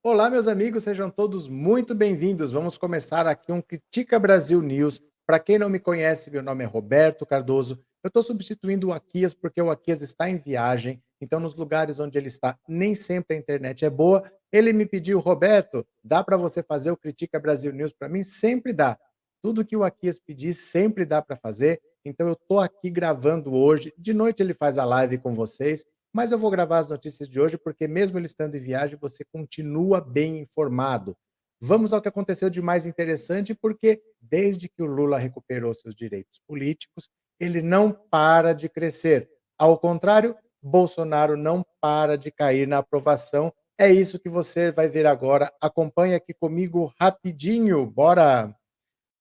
Olá, meus amigos, sejam todos muito bem-vindos. Vamos começar aqui um Critica Brasil News. Para quem não me conhece, meu nome é Roberto Cardoso. Eu estou substituindo o Aquias porque o Aquias está em viagem. Então, nos lugares onde ele está, nem sempre a internet é boa. Ele me pediu, Roberto, dá para você fazer o Critica Brasil News para mim? Sempre dá. Tudo que o Aquias pedir, sempre dá para fazer. Então, eu estou aqui gravando hoje. De noite ele faz a live com vocês. Mas eu vou gravar as notícias de hoje, porque mesmo ele estando em viagem, você continua bem informado. Vamos ao que aconteceu de mais interessante, porque desde que o Lula recuperou seus direitos políticos, ele não para de crescer. Ao contrário, Bolsonaro não para de cair na aprovação. É isso que você vai ver agora. Acompanhe aqui comigo rapidinho. Bora!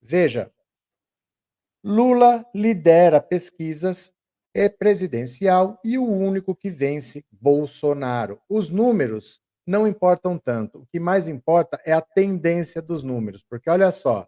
Veja, Lula lidera pesquisas, é presidencial e o único que vence Bolsonaro. Os números não importam tanto. O que mais importa é a tendência dos números, porque olha só,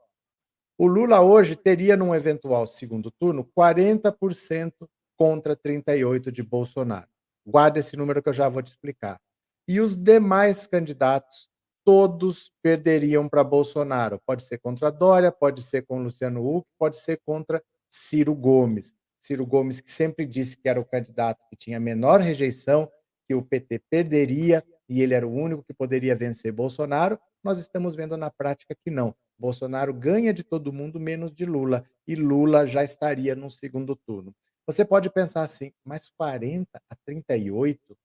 o Lula hoje teria num eventual segundo turno 40% contra 38 de Bolsonaro. Guarda esse número que eu já vou te explicar. E os demais candidatos, todos perderiam para Bolsonaro. Pode ser contra Dória, pode ser com Luciano Huck, pode ser contra Ciro Gomes. Ciro Gomes, que sempre disse que era o candidato que tinha menor rejeição, que o PT perderia e ele era o único que poderia vencer Bolsonaro, nós estamos vendo na prática que não. Bolsonaro ganha de todo mundo menos de Lula, e Lula já estaria no segundo turno. Você pode pensar assim, mas 40 a 38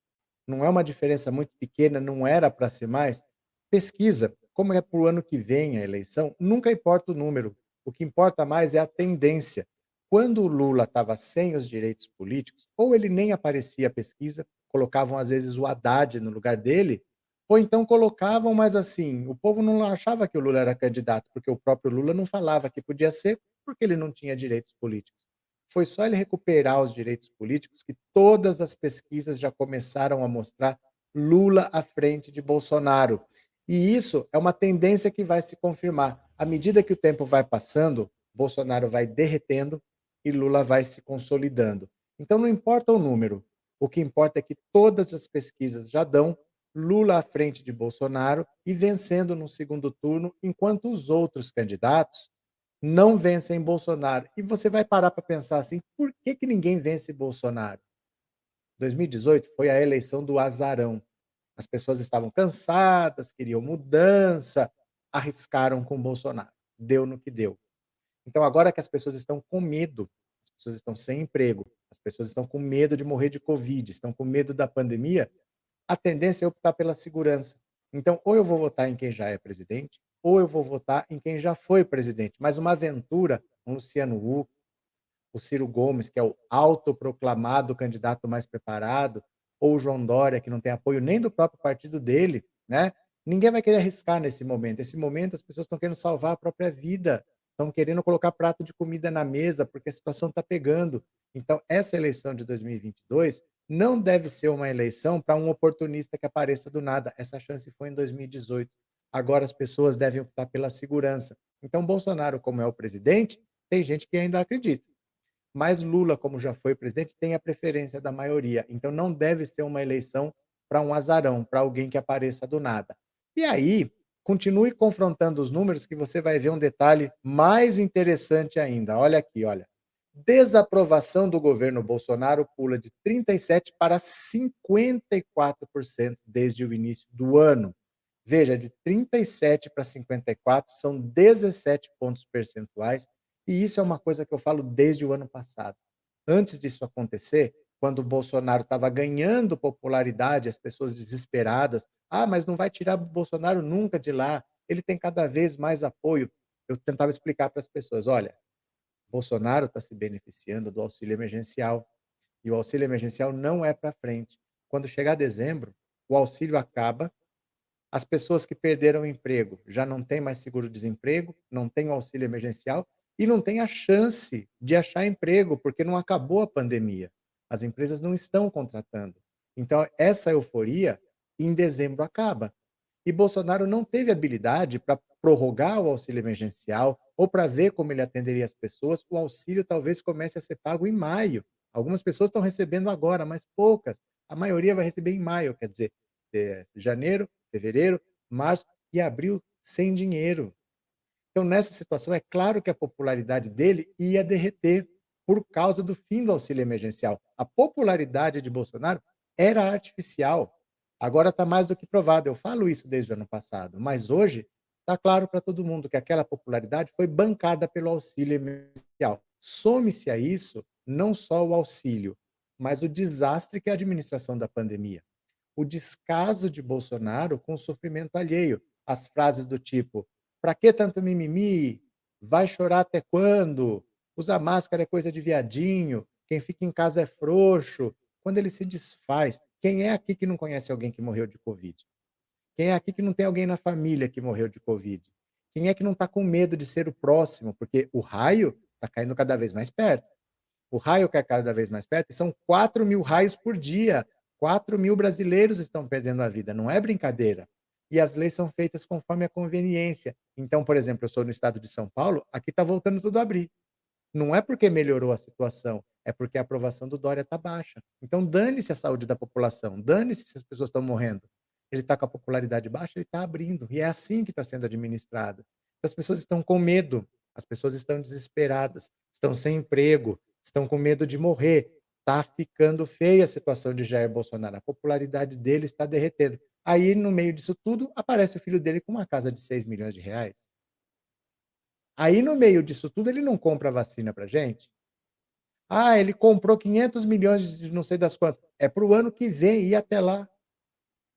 não é uma diferença muito pequena, não era para ser mais? Pesquisa, como é para o ano que vem a eleição, nunca importa o número, o que importa mais é a tendência. Quando o Lula estava sem os direitos políticos, ou ele nem aparecia a pesquisa, colocavam às vezes o Haddad no lugar dele, ou então colocavam, mas assim, o povo não achava que o Lula era candidato, porque o próprio Lula não falava que podia ser, porque ele não tinha direitos políticos. Foi só ele recuperar os direitos políticos que todas as pesquisas já começaram a mostrar Lula à frente de Bolsonaro. E isso é uma tendência que vai se confirmar. À medida que o tempo vai passando, Bolsonaro vai derretendo e Lula vai se consolidando. Então não importa o número, o que importa é que todas as pesquisas já dão Lula à frente de Bolsonaro e vencendo no segundo turno, enquanto os outros candidatos não vencem Bolsonaro. E você vai parar para pensar assim, por que que ninguém vence Bolsonaro? 2018 foi a eleição do azarão. As pessoas estavam cansadas, queriam mudança, arriscaram com Bolsonaro. Deu no que deu. Então agora que as pessoas estão com medo, as pessoas estão sem emprego, as pessoas estão com medo de morrer de covid, estão com medo da pandemia, a tendência é optar pela segurança. Então, ou eu vou votar em quem já é presidente, ou eu vou votar em quem já foi presidente. Mas uma aventura, um Luciano Huck, o Ciro Gomes, que é o autoproclamado candidato mais preparado, ou o João Dória, que não tem apoio nem do próprio partido dele, né? Ninguém vai querer arriscar nesse momento. Esse momento as pessoas estão querendo salvar a própria vida, estão querendo colocar prato de comida na mesa, porque a situação está pegando. Então, essa eleição de 2022 não deve ser uma eleição para um oportunista que apareça do nada. Essa chance foi em 2018. Agora as pessoas devem optar pela segurança. Então, Bolsonaro, como é o presidente, tem gente que ainda acredita. Mas Lula, como já foi presidente, tem a preferência da maioria. Então não deve ser uma eleição para um azarão, para alguém que apareça do nada. E aí, continue confrontando os números que você vai ver um detalhe mais interessante ainda. Olha aqui, olha. Desaprovação do governo Bolsonaro pula de 37 para 54% desde o início do ano. Veja, de 37 para 54 são 17 pontos percentuais, e isso é uma coisa que eu falo desde o ano passado. Antes disso acontecer, quando o Bolsonaro estava ganhando popularidade, as pessoas desesperadas, ah, mas não vai tirar o Bolsonaro nunca de lá, ele tem cada vez mais apoio. Eu tentava explicar para as pessoas, olha, Bolsonaro está se beneficiando do auxílio emergencial, e o auxílio emergencial não é para frente. Quando chegar dezembro, o auxílio acaba, as pessoas que perderam o emprego já não têm mais seguro-desemprego, não têm o auxílio emergencial e não têm a chance de achar emprego, porque não acabou a pandemia. As empresas não estão contratando. Então, essa euforia em dezembro acaba. E Bolsonaro não teve habilidade para prorrogar o auxílio emergencial ou para ver como ele atenderia as pessoas. O auxílio talvez comece a ser pago em maio. Algumas pessoas estão recebendo agora, mas poucas. A maioria vai receber em maio, quer dizer, janeiro, fevereiro, março e abril sem dinheiro. Então, nessa situação, é claro que a popularidade dele ia derreter por causa do fim do auxílio emergencial. A popularidade de Bolsonaro era artificial. Agora está mais do que provado. Eu falo isso desde o ano passado, mas hoje está claro para todo mundo que aquela popularidade foi bancada pelo auxílio emergencial. Some-se a isso não só o auxílio, mas o desastre que é a administração da pandemia. O descaso de Bolsonaro com o sofrimento alheio. As frases do tipo: "Pra que tanto mimimi? Vai chorar até quando? Usa máscara é coisa de viadinho, quem fica em casa é frouxo". Quando ele se desfaz, quem é aqui que não conhece alguém que morreu de covid? Quem é aqui que não tem alguém na família que morreu de covid? Quem é que não está com medo de ser o próximo? Porque o raio está caindo cada vez mais perto. O raio cai cada vez mais perto e são 4.000 raios por dia. 4.000 brasileiros estão perdendo a vida, não é brincadeira. E as leis são feitas conforme a conveniência. Então, por exemplo, eu sou no estado de São Paulo, aqui está voltando tudo a abrir. Não é porque melhorou a situação, é porque a aprovação do Dória está baixa. Então dane-se a saúde da população, dane-se se as pessoas estão morrendo. Ele está com a popularidade baixa, ele está abrindo, e é assim que está sendo administrado. As pessoas estão com medo, as pessoas estão desesperadas, estão sem emprego, estão com medo de morrer. Está ficando feia a situação de Jair Bolsonaro, a popularidade dele está derretendo. Aí, no meio disso tudo, aparece o filho dele com uma casa de 6 milhões de reais. Aí, no meio disso tudo, ele não compra vacina pra gente? Ah, ele comprou 500 milhões de não sei das quantas. É para o ano que vem e até lá.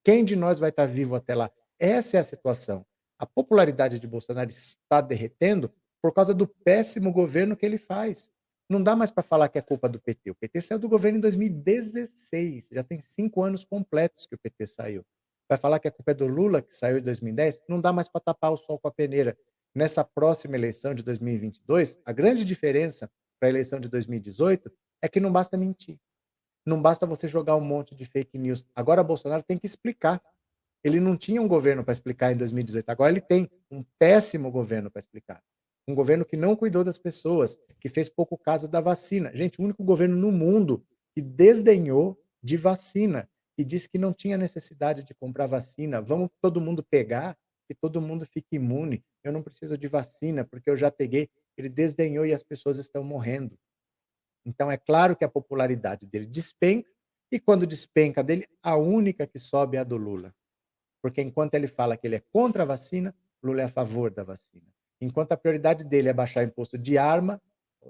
Quem de nós vai estar vivo até lá? Essa é a situação. A popularidade de Bolsonaro está derretendo por causa do péssimo governo que ele faz. Não dá mais para falar que é culpa do PT. O PT saiu do governo em 2016. Já tem 5 anos completos que o PT saiu. Vai falar que a culpa é do Lula, que saiu em 2010? Não dá mais para tapar o sol com a peneira. Nessa próxima eleição de 2022, a grande diferença para a eleição de 2018 é que não basta mentir. Não basta você jogar um monte de fake news. Agora Bolsonaro tem que explicar. Ele não tinha um governo para explicar em 2018, agora ele tem um péssimo governo para explicar. Um governo que não cuidou das pessoas, que fez pouco caso da vacina. Gente, o único governo no mundo que desdenhou de vacina, que disse que não tinha necessidade de comprar vacina. Vamos todo mundo pegar e todo mundo fique imune. Eu não preciso de vacina porque eu já peguei. Ele desdenhou e as pessoas estão morrendo. Então é claro que a popularidade dele despenca, e quando despenca dele, a única que sobe é a do Lula. Porque enquanto ele fala que ele é contra a vacina, Lula é a favor da vacina. Enquanto a prioridade dele é baixar imposto de arma,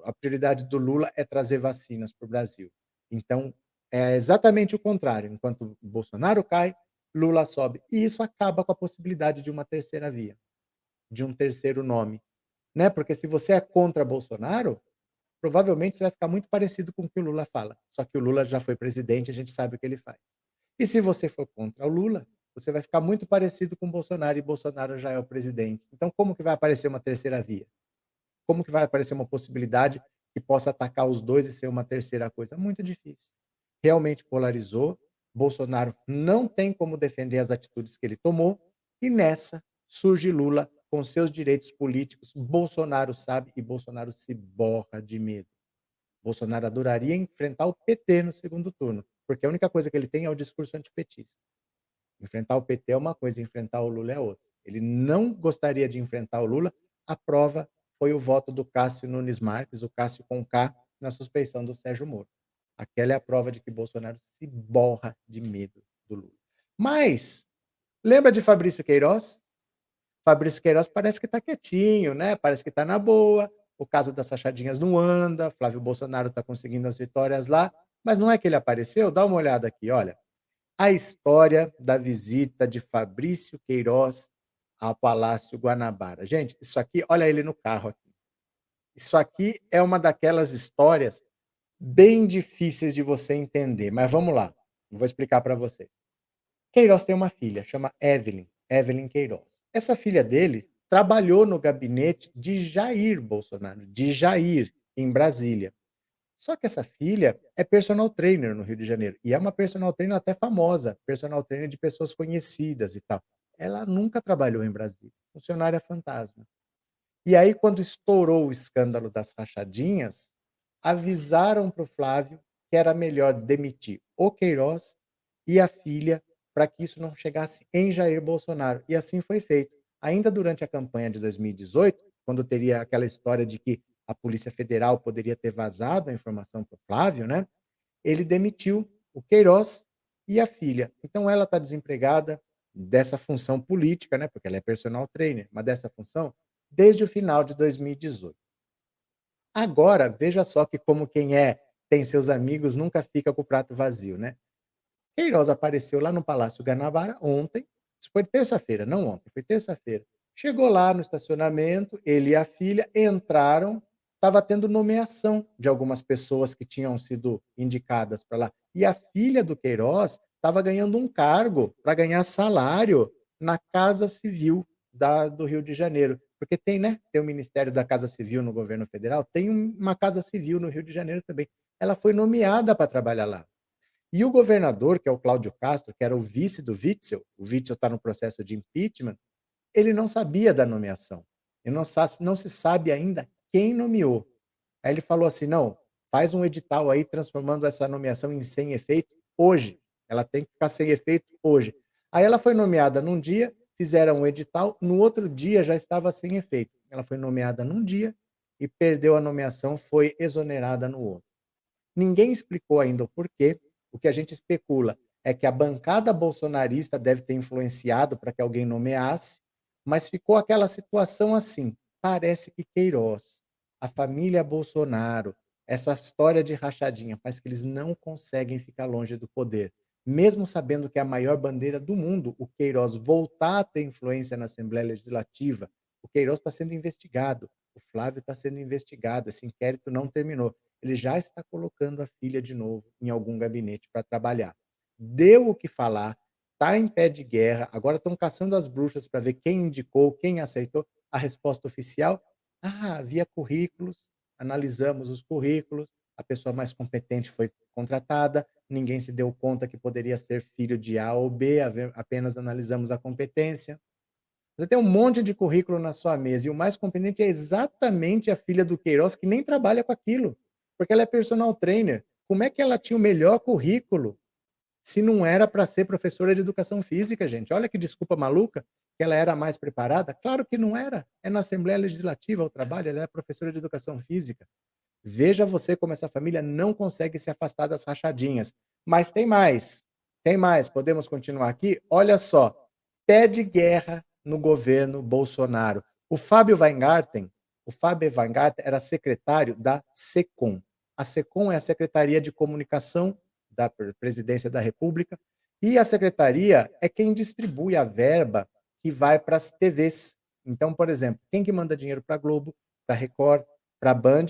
a prioridade do Lula é trazer vacinas para o Brasil. Então, é exatamente o contrário. Enquanto Bolsonaro cai, Lula sobe. E isso acaba com a possibilidade de uma terceira via, de um terceiro nome. Né? Porque se você é contra Bolsonaro, provavelmente você vai ficar muito parecido com o que o Lula fala. Só que o Lula já foi presidente, a gente sabe o que ele faz. E se você for contra o Lula, você vai ficar muito parecido com o Bolsonaro e Bolsonaro já é o presidente. Então, como que vai aparecer uma terceira via? Como que vai aparecer uma possibilidade que possa atacar os dois e ser uma terceira coisa? Muito difícil. Realmente polarizou. Bolsonaro não tem como defender as atitudes que ele tomou. E nessa surge Lula com seus direitos políticos. Bolsonaro sabe e Bolsonaro se borra de medo. Bolsonaro adoraria enfrentar o PT no segundo turno, porque a única coisa que ele tem é o discurso antipetista. Enfrentar o PT é uma coisa, enfrentar o Lula é outra. Ele não gostaria de enfrentar o Lula. A prova foi o voto do Cássio Nunes Marques, o Cássio com K, na suspeição do Sérgio Moro. Aquela é a prova de que Bolsonaro se borra de medo do Lula. Mas, lembra de Fabrício Queiroz? Fabrício Queiroz parece que está quietinho, né? Parece que está na boa. O caso das rachadinhas não anda. Flávio Bolsonaro está conseguindo as vitórias lá. Mas não é que ele apareceu? Dá uma olhada aqui, olha. A história da visita de Fabrício Queiroz ao Palácio Guanabara. Gente, isso aqui, olha ele no carro aqui. Isso aqui é uma daquelas histórias bem difíceis de você entender, mas vamos lá. Vou explicar para você. Queiroz tem uma filha, chama Evelyn, Evelyn Queiroz. Essa filha dele trabalhou no gabinete de Jair Bolsonaro, de Jair, em Brasília. Só que essa filha é personal trainer no Rio de Janeiro, e é uma personal trainer até famosa, personal trainer de pessoas conhecidas e tal. Ela nunca trabalhou em Brasília, funcionária fantasma. E aí, quando estourou o escândalo das rachadinhas, avisaram para o Flávio que era melhor demitir o Queiroz e a filha para que isso não chegasse em Jair Bolsonaro. E assim foi feito. Ainda durante a campanha de 2018, quando teria aquela história de que a Polícia Federal poderia ter vazado a informação para o Flávio, né? Ele demitiu o Queiroz e a filha. Então ela está desempregada dessa função política, né? Porque ela é personal trainer, mas dessa função desde o final de 2018. Agora, veja só que como quem tem seus amigos nunca fica com o prato vazio, né? Queiroz apareceu lá no Palácio Guanabara ontem, isso foi terça-feira, não ontem, foi terça-feira. Chegou lá no estacionamento, ele e a filha entraram, estava tendo nomeação de algumas pessoas que tinham sido indicadas para lá. E a filha do Queiroz estava ganhando um cargo para ganhar salário na Casa Civil do Rio de Janeiro. Porque tem, né? Tem o Ministério da Casa Civil no governo federal, tem uma Casa Civil no Rio de Janeiro também. Ela foi nomeada para trabalhar lá. E o governador, que é o Cláudio Castro, que era o vice do Witzel, o Witzel está no processo de impeachment, ele não sabia da nomeação. E não se sabe ainda quem nomeou. Aí ele falou assim: não, faz um edital aí transformando essa nomeação em sem efeito hoje. Ela tem que ficar sem efeito hoje. Aí ela foi nomeada num dia, fizeram um edital, no outro dia já estava sem efeito. Ela foi nomeada num dia e perdeu a nomeação, foi exonerada no outro. Ninguém explicou ainda o porquê. O que a gente especula é que a bancada bolsonarista deve ter influenciado para que alguém nomeasse, mas ficou aquela situação assim. Parece que Queiroz, a família Bolsonaro, essa história de rachadinha, parece que eles não conseguem ficar longe do poder. Mesmo sabendo que é a maior bandeira do mundo, o Queiroz voltar a ter influência na Assembleia Legislativa, o Queiroz está sendo investigado, o Flávio está sendo investigado, esse inquérito não terminou. Ele já está colocando a filha de novo em algum gabinete para trabalhar. Deu o que falar, está em pé de guerra, agora estão caçando as bruxas para ver quem indicou, quem aceitou. A resposta oficial: havia currículos, analisamos os currículos, a pessoa mais competente foi contratada, ninguém se deu conta que poderia ser filho de A ou B, apenas analisamos a competência. Você tem um monte de currículo na sua mesa e o mais competente é exatamente a filha do Queiroz, que nem trabalha com aquilo, porque ela é personal trainer. Como é que ela tinha o melhor currículo se não era para ser professora de educação física, gente? Olha que desculpa maluca, que ela era mais preparada. Claro que não era. É na Assembleia Legislativa o trabalho, ela é professora de educação física. Veja você como essa família não consegue se afastar das rachadinhas. Mas tem mais. Tem mais. Podemos continuar aqui? Olha só. Pé de guerra no governo Bolsonaro. O Fábio Weingarten era secretário da SECOM. A SECOM é a Secretaria de Comunicação da Presidência da República e a secretaria é quem distribui a verba que vai para as TVs. Então, por exemplo, quem que manda dinheiro para a Globo, para a Record, para a Band?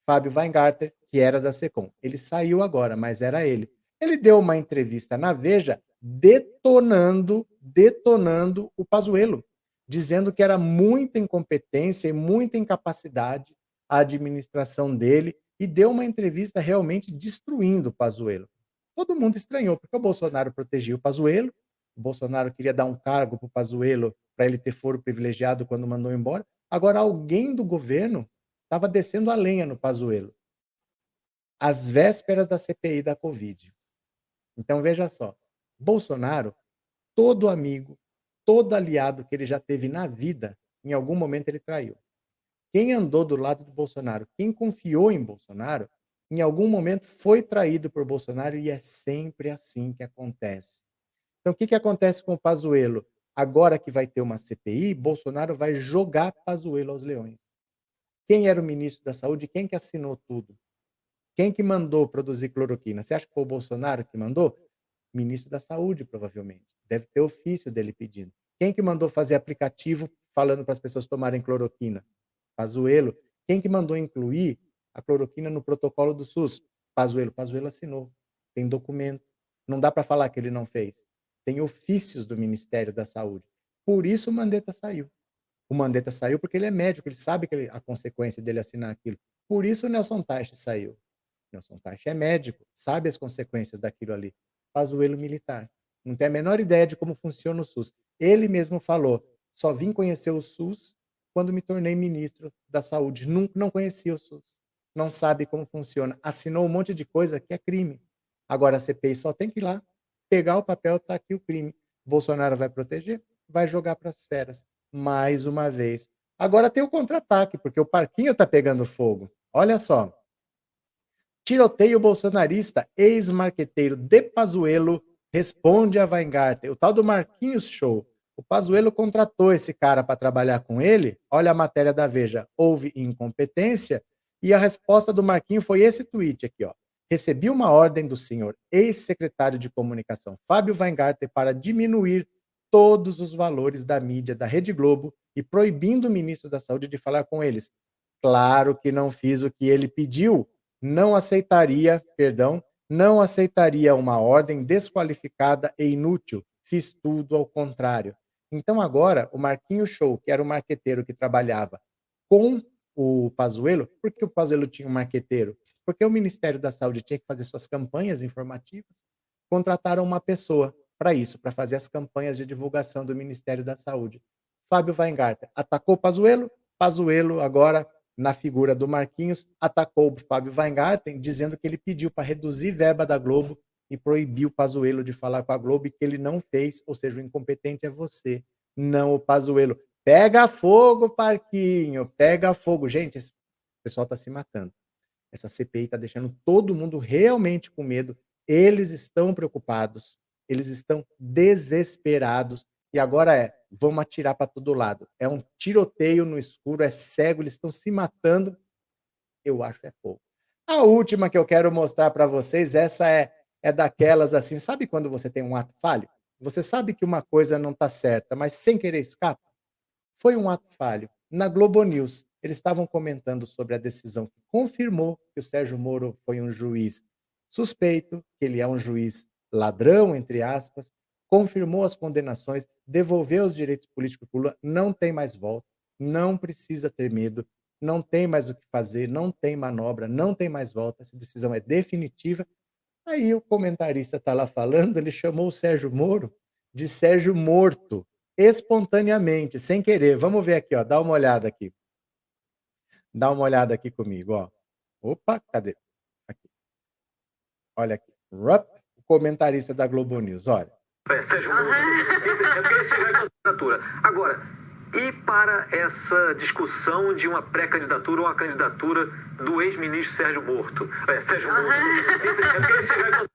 Fábio Weingarten, que era da SECOM. Ele saiu agora, mas era ele. Ele deu uma entrevista na Veja detonando o Pazuello, dizendo que era muita incompetência e muita incapacidade a administração dele e deu uma entrevista realmente destruindo o Pazuello. Todo mundo estranhou, porque o Bolsonaro protegia o Pazuello, o Bolsonaro queria dar um cargo para o Pazuello para ele ter foro privilegiado quando mandou embora. Agora alguém do governo estava descendo a lenha no Pazuello, às vésperas da CPI da Covid. Então veja só, Bolsonaro, todo amigo, todo aliado que ele já teve na vida, em algum momento ele traiu. Quem andou do lado do Bolsonaro, quem confiou em Bolsonaro, em algum momento foi traído por Bolsonaro e é sempre assim que acontece. Então o que acontece com o Pazuello? Agora que vai ter uma CPI, Bolsonaro vai jogar Pazuello aos leões. Quem era o ministro da Saúde? Quem que assinou tudo? Quem que mandou produzir cloroquina? Você acha que foi o Bolsonaro que mandou? Ministro da Saúde, provavelmente. Deve ter ofício dele pedindo. Quem que mandou fazer aplicativo falando para as pessoas tomarem cloroquina? Pazuello. Quem que mandou incluir a cloroquina no protocolo do SUS? Pazuello. Pazuello assinou. Tem documento. Não dá para falar que ele não fez. Tem ofícios do Ministério da Saúde. Por isso o Mandetta saiu. O Mandetta saiu porque ele é médico, ele sabe que a consequência dele assinar aquilo. Por isso o Nelson Teich saiu. Nelson Teich é médico, sabe as consequências daquilo ali. Pazuello militar. Não tem a menor ideia de como funciona o SUS. Ele mesmo falou: só vim conhecer o SUS quando me tornei ministro da Saúde. Não conhecia o SUS. Não sabe como funciona. Assinou um monte de coisa que é crime. Agora a CPI só tem que ir lá pegar o papel, tá aqui o crime. Bolsonaro vai proteger? Vai jogar para as feras, mais uma vez. Agora tem o contra-ataque, porque o parquinho tá pegando fogo. Olha só. Tiroteio bolsonarista, ex-marqueteiro de Pazuello responde a Weingarten. O tal do Marquinhos Show. O Pazuello contratou esse cara para trabalhar com ele. Olha a matéria da Veja. Houve incompetência e a resposta do Marquinho foi esse tweet aqui, ó. Recebi uma ordem do senhor ex-secretário de comunicação Fábio Weingarten para diminuir todos os valores da mídia da Rede Globo e proibindo o ministro da Saúde de falar com eles. Claro que não fiz o que ele pediu, não aceitaria uma ordem desqualificada e inútil. Fiz tudo ao contrário. Então agora, o Marquinhos Show, que era o marqueteiro que trabalhava com o Pazuello, por que o Pazuello tinha um marqueteiro? Porque o Ministério da Saúde tinha que fazer suas campanhas informativas, contrataram uma pessoa para isso, para fazer as campanhas de divulgação do Ministério da Saúde. Fábio Weingarten atacou o Pazuello, Pazuello agora na figura do Marquinhos, atacou o Fábio Weingarten, dizendo que ele pediu para reduzir verba da Globo e proibiu o Pazuello de falar com a Globo e que ele não fez, ou seja, o incompetente é você, não o Pazuello. Pega fogo, Parquinho, pega fogo. Gente, esse pessoal está se matando. Essa CPI está deixando todo mundo realmente com medo. Eles estão preocupados, eles estão desesperados. E agora vamos atirar para todo lado. É um tiroteio no escuro, é cego, eles estão se matando. Eu acho é pouco. A última que eu quero mostrar para vocês, essa é daquelas assim, sabe quando você tem um ato falho? Você sabe que uma coisa não está certa, mas sem querer escapa? Foi um ato falho. Na Globo News, eles estavam comentando sobre a decisão que confirmou que o Sérgio Moro foi um juiz suspeito, que ele é um juiz ladrão, entre aspas, confirmou as condenações, devolveu os direitos políticos para o Lula, não tem mais volta, não precisa ter medo, não tem mais o que fazer, não tem manobra, não tem mais volta, essa decisão é definitiva. Aí o comentarista está lá falando, ele chamou o Sérgio Moro de Sérgio Morto, espontaneamente, sem querer. Vamos ver aqui, ó, dá uma olhada aqui. Dá uma olhada aqui comigo, ó. Opa, cadê? Aqui. Olha aqui. Rup, o comentarista da Globo News, olha. Sérgio Moro, eu queria chegar à candidatura. Agora, e para essa discussão de uma pré-candidatura ou uma candidatura do ex-ministro Sérgio Morto? Sérgio Moro, eu queria chegar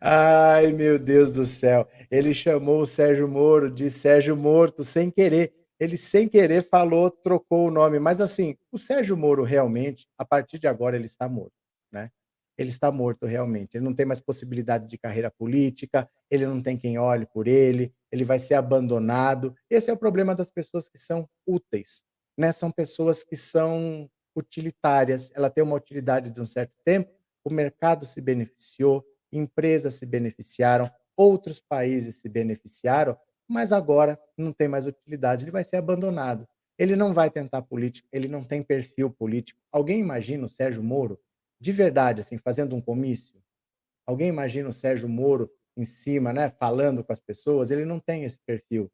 Ai, meu Deus do céu. Ele chamou o Sérgio Moro de Sérgio Morto sem querer. Ele sem querer falou, trocou o nome, mas assim, o Sérgio Moro realmente, a partir de agora ele está morto, né? Ele está morto realmente. Ele não tem mais possibilidade de carreira política, ele não tem quem olhe por ele vai ser abandonado. Esse é o problema das pessoas que são úteis, né? São pessoas que são utilitárias. Ela tem uma utilidade de um certo tempo, o mercado se beneficiou, empresas se beneficiaram, outros países se beneficiaram, mas agora não tem mais utilidade, ele vai ser abandonado. Ele não vai tentar política, ele não tem perfil político. Alguém imagina o Sérgio Moro, de verdade, assim, fazendo um comício? Alguém imagina o Sérgio Moro em cima, né, falando com as pessoas? Ele não tem esse perfil.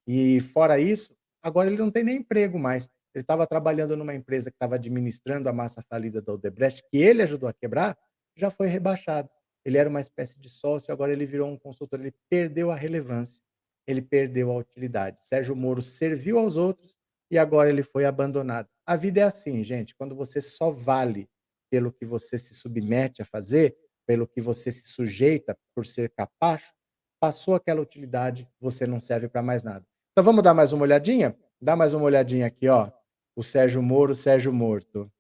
E fora isso, agora ele não tem nem emprego mais. Ele estava trabalhando numa empresa que estava administrando a massa falida da Odebrecht, que ele ajudou a quebrar, já foi rebaixado. Ele era uma espécie de sócio, agora ele virou um consultor, ele perdeu a relevância, ele perdeu a utilidade. Sérgio Moro serviu aos outros e agora ele foi abandonado. A vida é assim, gente, quando você só vale pelo que você se submete a fazer, pelo que você se sujeita por ser capacho, passou aquela utilidade, você não serve para mais nada. Então vamos dar mais uma olhadinha? Dá mais uma olhadinha aqui, ó. O Sérgio Moro, Sérgio Morto.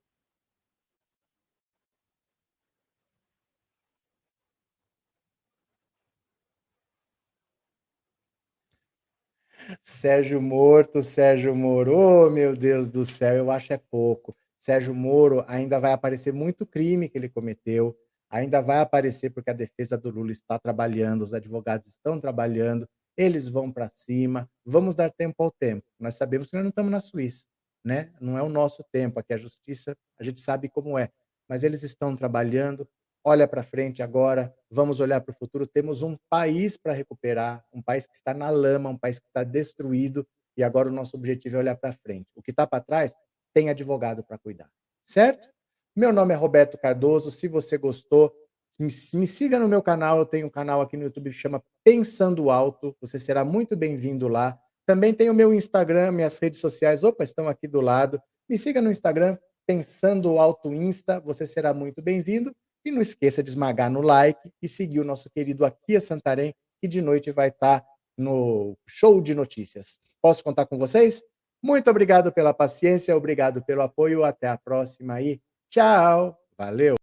Sérgio Morto, Sérgio Moro. Oh, meu Deus do céu, eu acho é pouco. Sérgio Moro ainda vai aparecer muito crime que ele cometeu, ainda vai aparecer porque a defesa do Lula está trabalhando, os advogados estão trabalhando, eles vão para cima. Vamos dar tempo ao tempo. Nós sabemos que nós não estamos na Suíça, né? Não é o nosso tempo, aqui a justiça, a gente sabe como é, mas eles estão trabalhando. Olha para frente agora, vamos olhar para o futuro. Temos um país para recuperar, um país que está na lama, um país que está destruído, e agora o nosso objetivo é olhar para frente. O que está para trás, tem advogado para cuidar, certo? Meu nome é Roberto Cardoso. Se você gostou, Me siga no meu canal, eu tenho um canal aqui no YouTube que chama Pensando Alto, você será muito bem-vindo lá. Também tem o meu Instagram, minhas redes sociais, opa, estão aqui do lado. Me siga no Instagram, Pensando Alto Insta, você será muito bem-vindo. E não esqueça de esmagar no like e seguir o nosso querido Aquias Santarém, que de noite vai estar no show de notícias. Posso contar com vocês? Muito obrigado pela paciência, obrigado pelo apoio, até a próxima e tchau, valeu!